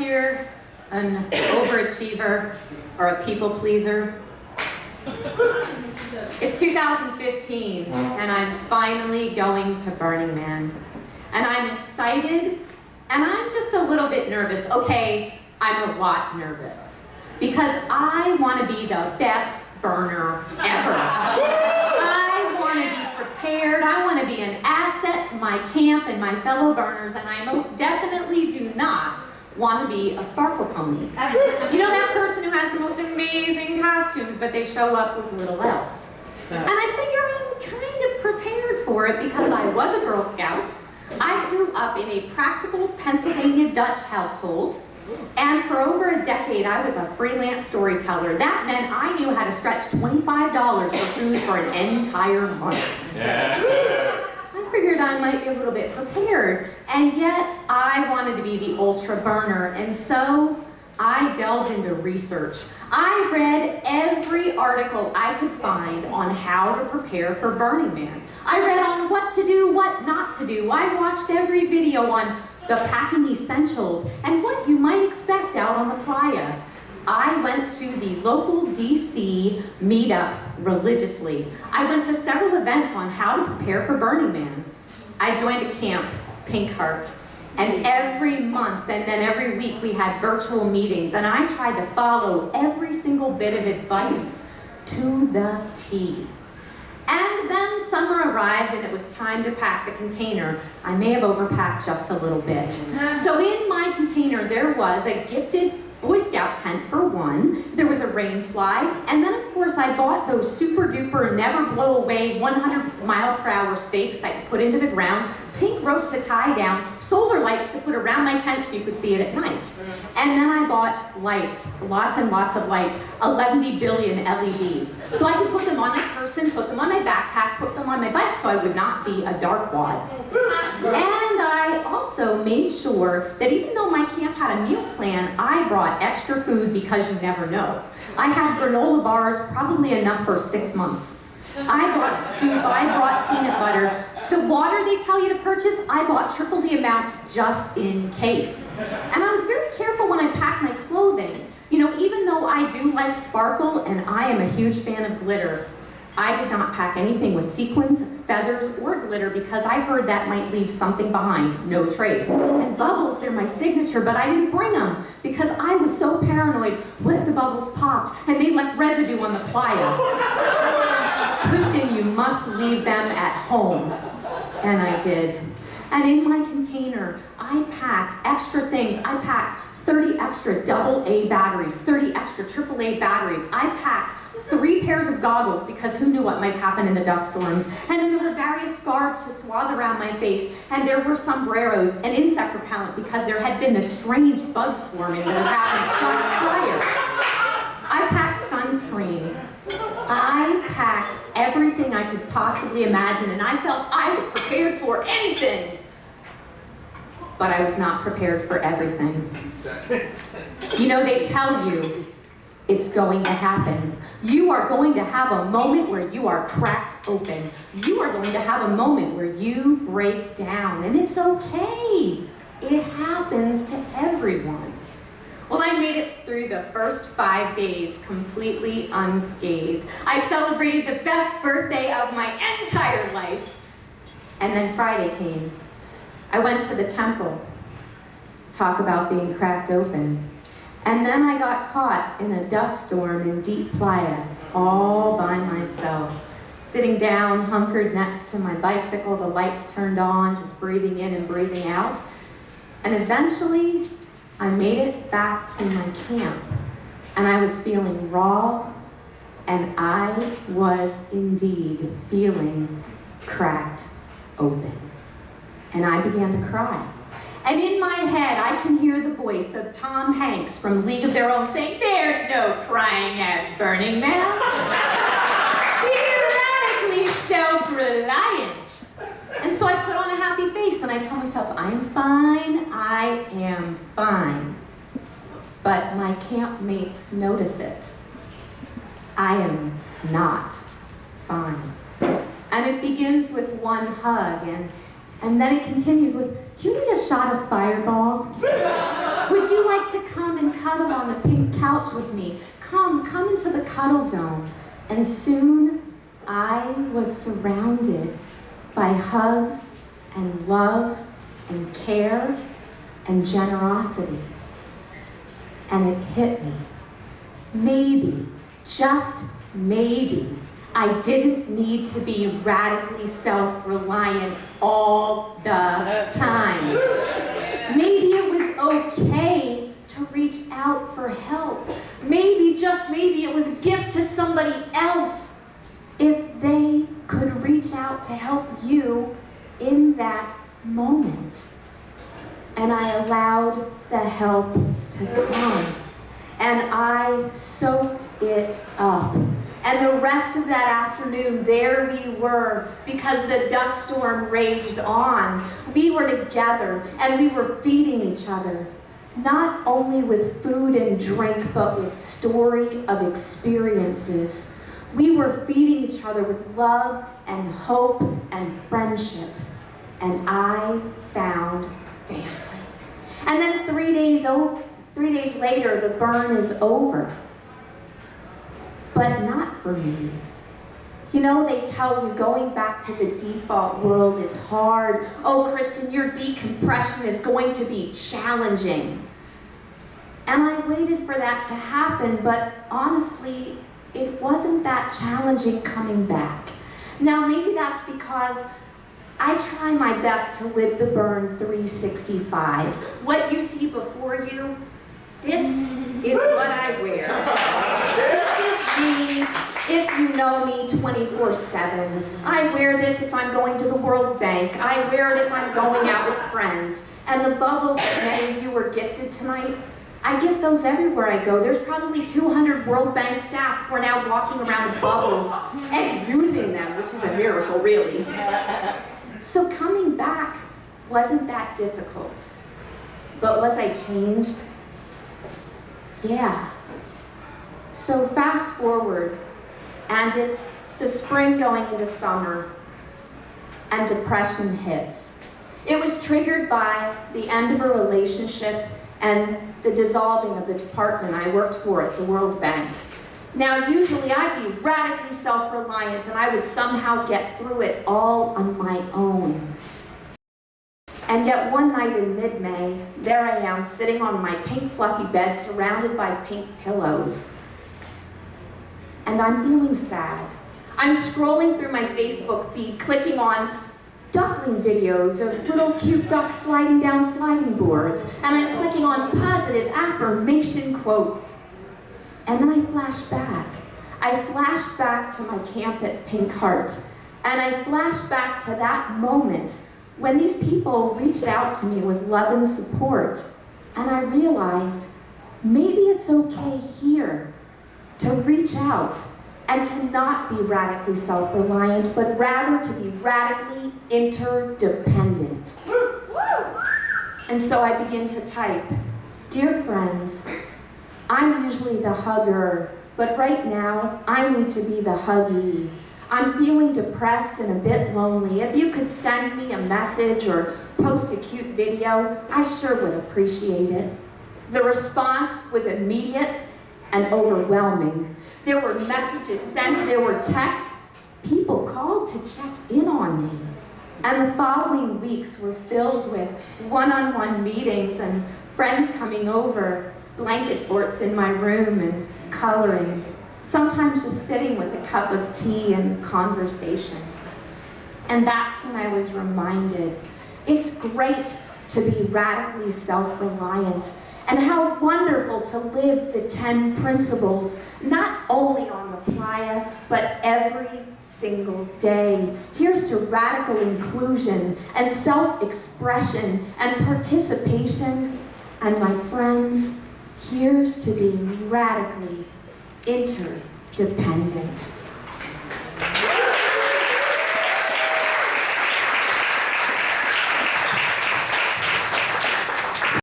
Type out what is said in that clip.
here an overachiever or a people pleaser? It's 2015, and I'm finally going to Burning Man. And I'm excited, and I'm just a little bit nervous. Okay, I'm a lot nervous, because I want to be the best burner ever. I want to be prepared. I want to be an asset to my camp and my fellow burners, and I most definitely do not want to be a sparkle pony. You know, that person who has the most amazing costumes, but they show up with little else. And I figure I'm kind of prepared for it because I was a Girl Scout. I grew up in a practical Pennsylvania Dutch household, and for over a decade I was a freelance storyteller. That meant I knew how to stretch $25 for food for an entire month. I figured I might be a little bit prepared, and yet I wanted to be the ultra burner, and so I delved into research. I read every article I could find on how to prepare for Burning Man. I read on what to do, what not to do. I watched every video on the packing essentials and what you might expect out on the playa. I went to the local DC meetups religiously. I went to several events on how to prepare for Burning Man. I joined a camp, Pink Heart, and every month and then every week we had virtual meetings, and I tried to follow every single bit of advice to the T. And then summer arrived and it was time to pack the container. I may have overpacked just a little bit. So in my container there was a gifted Boy Scout tent for one, there was a rain fly, and then of course I bought those super duper, never blow away 100-mile-per-hour stakes I could put into the ground, pink rope to tie down, solar lights to put around my tent so you could see it at night. And then I bought lights, lots and lots of lights, 11 billion LEDs. So I could put them on my person, put them on my backpack, put them on my bike so I would not be a dark wad. And I also made sure that even though my camp had a meal plan, I brought extra food because you never know. I had granola bars, probably enough for 6 months. I brought soup, I brought peanut butter. The water they tell you to purchase, I bought triple the amount just in case. And I was very careful when I packed my clothing. You know, even though I do like sparkle and I am a huge fan of glitter, I did not pack anything with sequins, feathers, or glitter because I heard that might leave something behind, no trace. And bubbles, they're my signature, but I didn't bring them because I was so paranoid. What if the bubbles popped and they left residue on the playa? Kristin, you must leave them at home. And I did. And in my container, I packed extra things. I packed 30 extra AA batteries, 30 extra AAA batteries. I packed 3 pairs of goggles because who knew what might happen in the dust storms. And then there were various scarves to swathe around my face. And there were sombreros and insect repellent because there had been this strange bug swarming that had happened just prior. I packed sunscreen. I packed everything I could possibly imagine, and I felt I was prepared for anything. But I was not prepared for everything. You know, they tell you it's going to happen. You are going to have a moment where you are cracked open. You are going to have a moment where you break down, and it's okay. It happens to everyone. Well, I made it through the first 5 days completely unscathed. I celebrated the best birthday of my entire life. And then Friday came. I went to the temple. Talk about being cracked open. And then I got caught in a dust storm in deep playa, all by myself. Sitting down, hunkered next to my bicycle, the lights turned on, just breathing in and breathing out. And eventually, I made it back to my camp, and I was feeling raw, and I was indeed feeling cracked open. And I began to cry. And in my head, I can hear the voice of Tom Hanks from League of Their Own saying, "There's no crying at Burning Man. Be radically self-reliant." And so I put on a happy face and I told myself, I'm fine, I am fine. But my campmates notice it. I am not fine. And it begins with one hug, and then it continues with, do you need a shot of Fireball? Would you like to come and cuddle on the pink couch with me? Come into the cuddle dome. And soon I was surrounded by hugs and love and care and generosity. And it hit me. Maybe, just maybe, I didn't need to be radically self-reliant all the time. Maybe it was okay to reach out for help. Maybe, just maybe, it was a gift to somebody else if they could reach out to help you in that moment. And I allowed the help to come. And I soaked it up. And the rest of that afternoon, there we were, because the dust storm raged on. We were together, and we were feeding each other, not only with food and drink, but with story of experiences. We were feeding each other with love and hope and friendship. And I found family. And then 3 days later, the burn is over. But not for me. You know, they tell you going back to the default world is hard. Oh, Kristin, your decompression is going to be challenging. And I waited for that to happen, but honestly, it wasn't that challenging coming back. Now, maybe that's because I try my best to live the burn 365. What you see before you, this is what I wear. This is me if you know me 24/7. I wear this if I'm going to the World Bank. I wear it if I'm going out with friends. And the bubbles that many of you were gifted tonight, I get those everywhere I go. There's probably 200 World Bank staff who are now walking around with bubbles and using them, which is a miracle, really. So coming back wasn't that difficult. But was I changed? Yeah. So fast forward, and it's the spring going into summer, and depression hits. It was triggered by the end of a relationship and the dissolving of the department I worked for at the World Bank. Now, usually I'd be radically self-reliant and I would somehow get through it all on my own. And yet one night in mid-May, there I am sitting on my pink fluffy bed surrounded by pink pillows. And I'm feeling sad. I'm scrolling through my Facebook feed, clicking on duckling videos of little cute ducks sliding down sliding boards. And I'm clicking on positive affirmation quotes. And then I flash back. I flash back to my camp at Pink Heart. And I flash back to that moment when these people reached out to me with love and support. And I realized maybe it's okay here to reach out and to not be radically self-reliant, but rather to be radically interdependent. And so I begin to type, "Dear friends, I'm usually the hugger, but right now I need to be the huggee. I'm feeling depressed and a bit lonely. If you could send me a message or post a cute video, I sure would appreciate it." The response was immediate and overwhelming. There were messages sent, there were texts. People called to check in on me. And the following weeks were filled with one-on-one meetings and friends coming over, blanket forts in my room and coloring, sometimes just sitting with a cup of tea and conversation. And that's when I was reminded, it's great to be radically self-reliant, and how wonderful to live the 10 principles, not only on the playa, but every single day. Here's to radical inclusion and self-expression and participation. And my friends, here's to being radically interdependent.